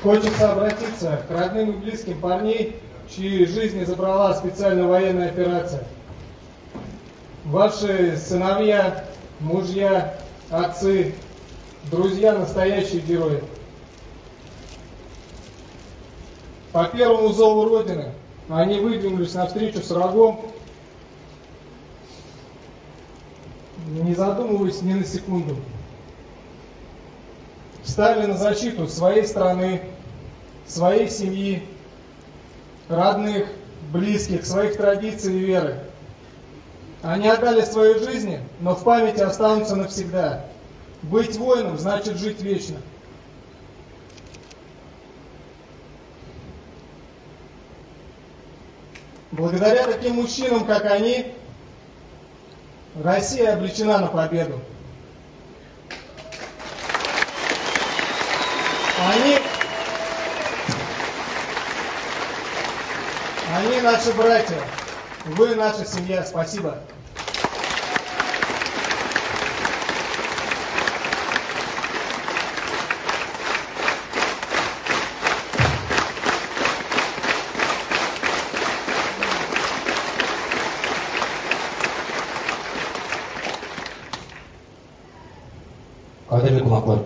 Хочется обратиться к родным и близким парней, чьи жизни забрала специальная военная операция. Ваши сыновья, мужья, отцы, друзья — настоящие герои. По первому зову Родины они выдвинулись навстречу с врагом, не задумываясь ни на секунду. Встали на защиту своей страны, своей семьи, родных, близких, своих традиций и веры. Они отдали свои жизни, но в памяти останутся навсегда. Быть воином значит жить вечно. Благодаря таким мужчинам, как они, Россия обречена на победу. Они наши братья, вы наша семья. Спасибо. Қадірлі қонақтар,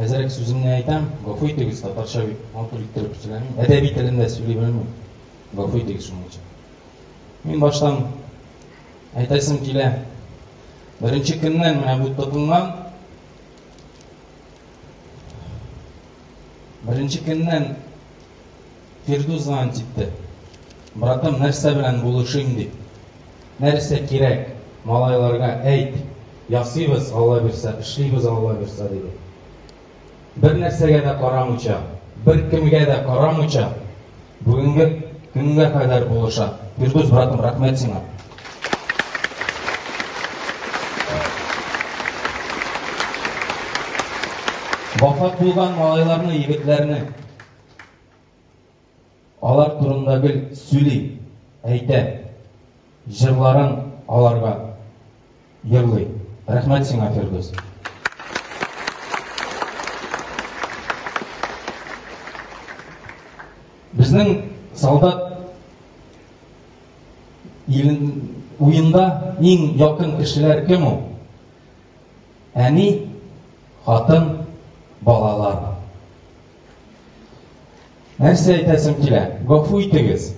әзірек сөзімді айтам, ғафу етіңіз, татарша аутолиттіріп сөйлемеймін, әдеби тілінде сөйлей білмеймін, ғафу етіңіз шыныңызша. Мен баштан айтасым келе, бірінші күннен мына бұл тұтылған, бірінші күннен Фирдуздан типті. Братым, нәрсе білән болышың деп, нәрсе керек, малайларға әйт. Ясыйбыз, Алла берсе, ішлейбіз, Алла берсе дейді. Бір нәрсеге де қарамыча, бір кімге де қарамыча, бүгінгі күнге қайдар болыша. Фирдуз, братым, рахмет сіңа. Вафат болған малайларны, егітлеріні, алар турында біл сөйлей, әйте, жырларын аларға ерлей. Рахмет сіңа, Фирдуз. Біздің солдат ойында ең якын кішілер кім ол? Әни, қатын, балалар. Нәрсе айтасым келе, ғафу етіңіз.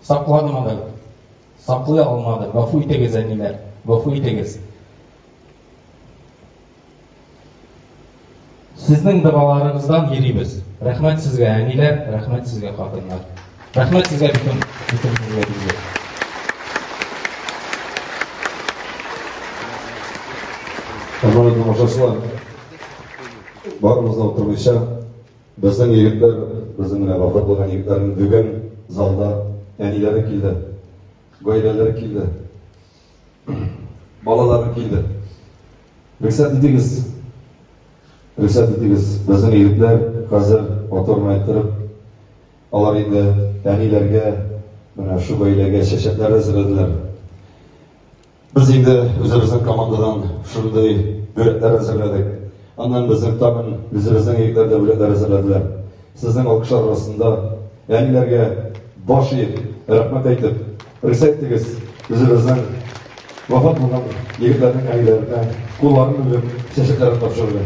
Сақладым, сақлай алмады. Ғафу етіңіз, әнилер, ғафу етіңіз. Сіздің дұғаларыңыздан ерейбіз. Рахмет сізге, әнилер, рахмет сізге, қатындар. Рахмет сізге, бүтін сізге. Құрметті тамашашылар, барымызда отырмайша, біздің егіттер, біздің вафат болған егіттердің бүгін залда әнилері келді, ғаилелері келді, балалары келді. Рұқсат етіңіз, біздің егіттер қазір отырмай тұрып, алар енді әнилерге, шу ғаилеге шешетлер әзірледілер. Біз енді өзіміздің командадан шындай бөлеттер әзірледік. Андан біздің тағын өзіміздің егіттерде бөлеттер әзірледілер. Сіздің алқышлар арасында әнилерге баш иіп, рахмет айтып, рұқсат етіңіз, өзіміздің вафат болған егіттердің әнилеріне қолдарын бөліп шешетлерін тапсырды.